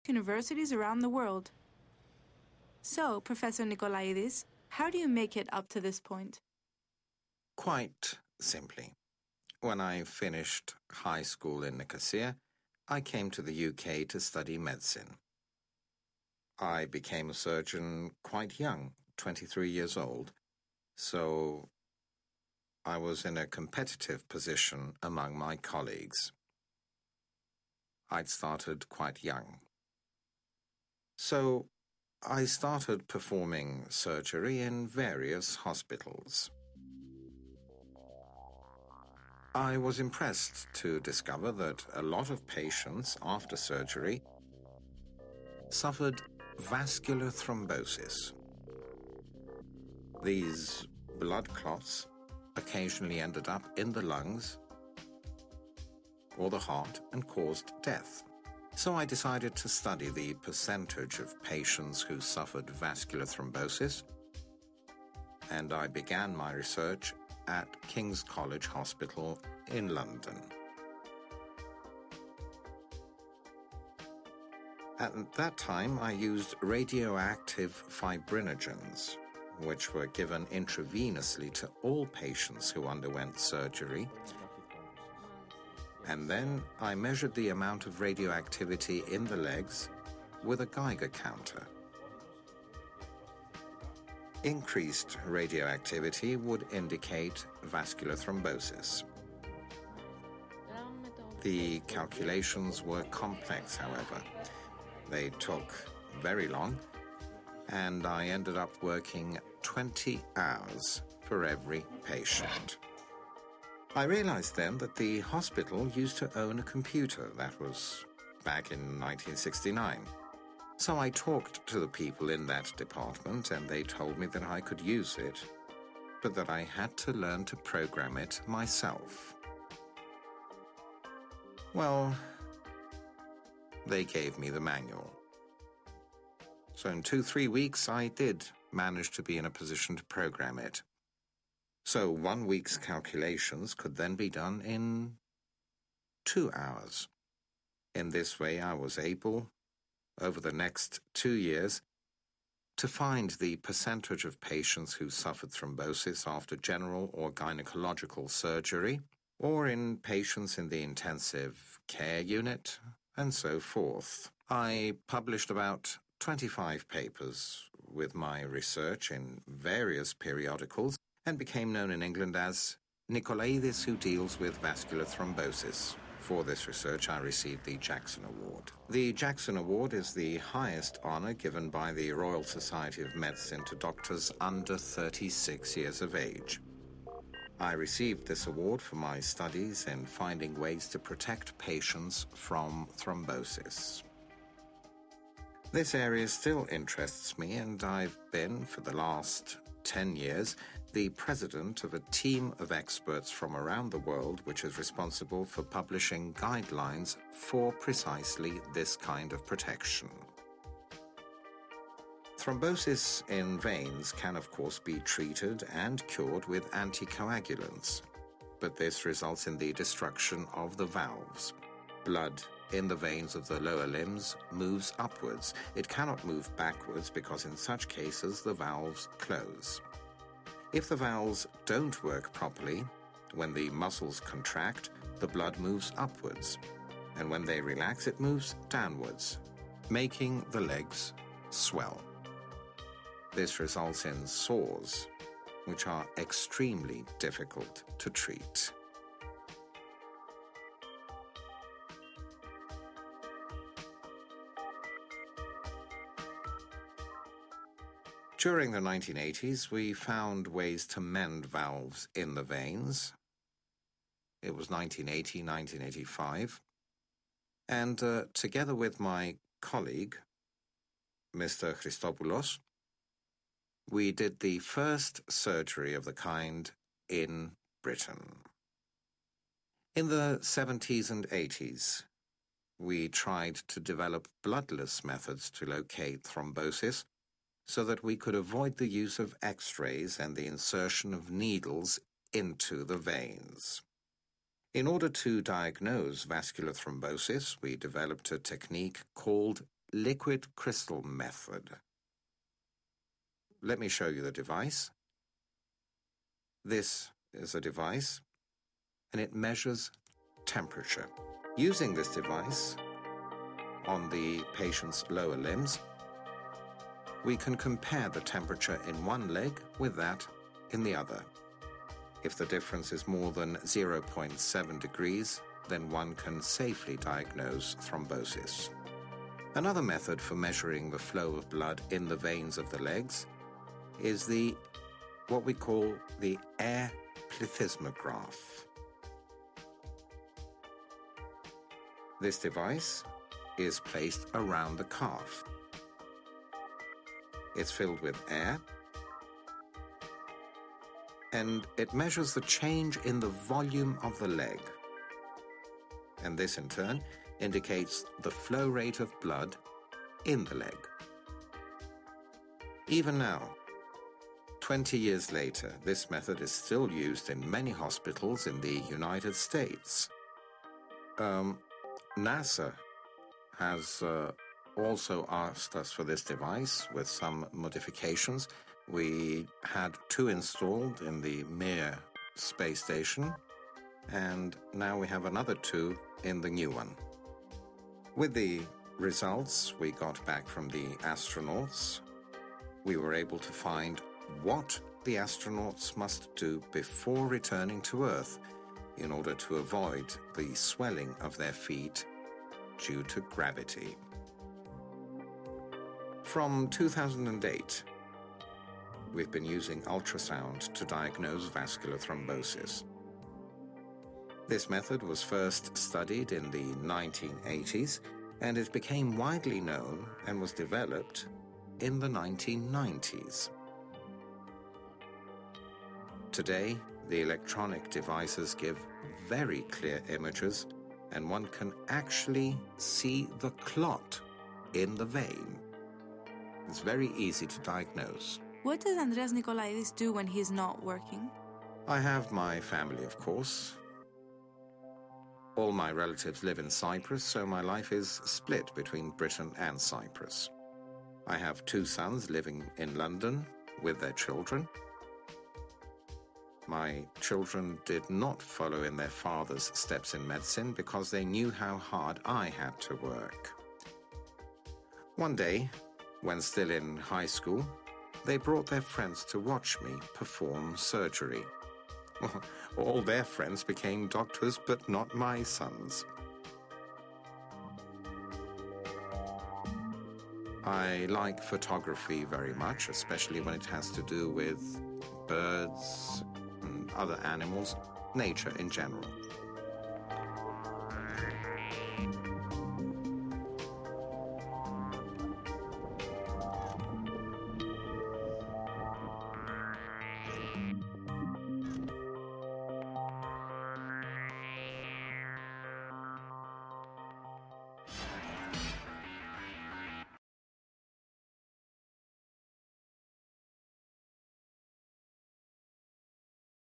universities around the world. So, Professor Nikolaidis, how do you make it up to this point? Quite simply. When I finished high school in Nicosia, I came to the UK to study medicine. I became a surgeon quite young, 23 years old, so I was in a competitive position among my colleagues. I'd started quite young. So I started performing surgery in various hospitals. I was impressed to discover that a lot of patients after surgery suffered vascular thrombosis. These blood clots occasionally ended up in the lungs or the heart and caused death. So I decided to study the percentage of patients who suffered vascular thrombosis, and I began my research at King's College Hospital in London. At that time, I used radioactive fibrinogens, which were given intravenously to all patients who underwent surgery. And then I measured the amount of radioactivity in the legs with a Geiger counter. Increased radioactivity would indicate vascular thrombosis. The calculations were complex, however. They took very long, and I ended up working 20 hours for every patient. I realized then that the hospital used to own a computer. That was back in 1969. So I talked to the people in that department, and they told me that I could use it, but that I had to learn to program it myself. Well, they gave me the manual. So in 2-3 weeks, I did manage to be in a position to program it. So 1 week's calculations could then be done in 2 hours. In this way, I was able, over the next 2 years, to find the percentage of patients who suffered thrombosis after general or gynecological surgery, or in patients in the intensive care unit, and so forth. I published about 25 papers with my research in various periodicals and became known in England as Nikolaidis, who deals with vascular thrombosis. For this research, I received the Jackson Award. The Jackson Award is the highest honor given by the Royal Society of Medicine to doctors under 36 years of age. I received this award for my studies in finding ways to protect patients from thrombosis. This area still interests me, and I've been, for the last 10 years, the president of a team of experts from around the world which is responsible for publishing guidelines for precisely this kind of protection. Thrombosis in veins can, of course, be treated and cured with anticoagulants, but this results in the destruction of the valves. Blood in the veins of the lower limbs moves upwards. It cannot move backwards because in such cases the valves close. If the valves don't work properly, when the muscles contract, the blood moves upwards, and when they relax, it moves downwards, making the legs swell. This results in sores, which are extremely difficult to treat. During the 1980s, we found ways to mend valves in the veins. It was 1980, 1985. And together with my colleague, Mr. Christopoulos, we did the first surgery of the kind in Britain. In the 70s and 80s, we tried to develop bloodless methods to locate thrombosis so that we could avoid the use of X-rays and the insertion of needles into the veins. In order to diagnose vascular thrombosis, we developed a technique called liquid crystal method. Let me show you the device. This is a device, and it measures temperature. Using this device on the patient's lower limbs, we can compare the temperature in one leg with that in the other. If the difference is more than 0.7 degrees, then one can safely diagnose thrombosis. Another method for measuring the flow of blood in the veins of the legs is what we call the air plethysmograph. This device is placed around the calf. It's filled with air, and it measures the change in the volume of the leg. And this, in turn, indicates the flow rate of blood in the leg. Even now, 20 years later, this method is still used in many hospitals in the United States. NASA has also asked us for this device with some modifications. We had 2 installed in the Mir space station, and now we have another 2 in the new one. With the results we got back from the astronauts, we were able to find what the astronauts must do before returning to Earth in order to avoid the swelling of their feet due to gravity. From 2008, we've been using ultrasound to diagnose vascular thrombosis. This method was first studied in the 1980s, and it became widely known and was developed in the 1990s. Today, the electronic devices give very clear images, and one can actually see the clot in the vein. It's very easy to diagnose. What does Andreas Nikolaidis do when he's not working? I have my family, of course. All my relatives live in Cyprus, so my life is split between Britain and Cyprus. I have 2 sons living in London with their children. My children did not follow in their father's steps in medicine because they knew how hard I had to work. One day, when still in high school, they brought their friends to watch me perform surgery. All their friends became doctors, but not my sons. I like photography very much, especially when it has to do with birds and other animals, nature in general.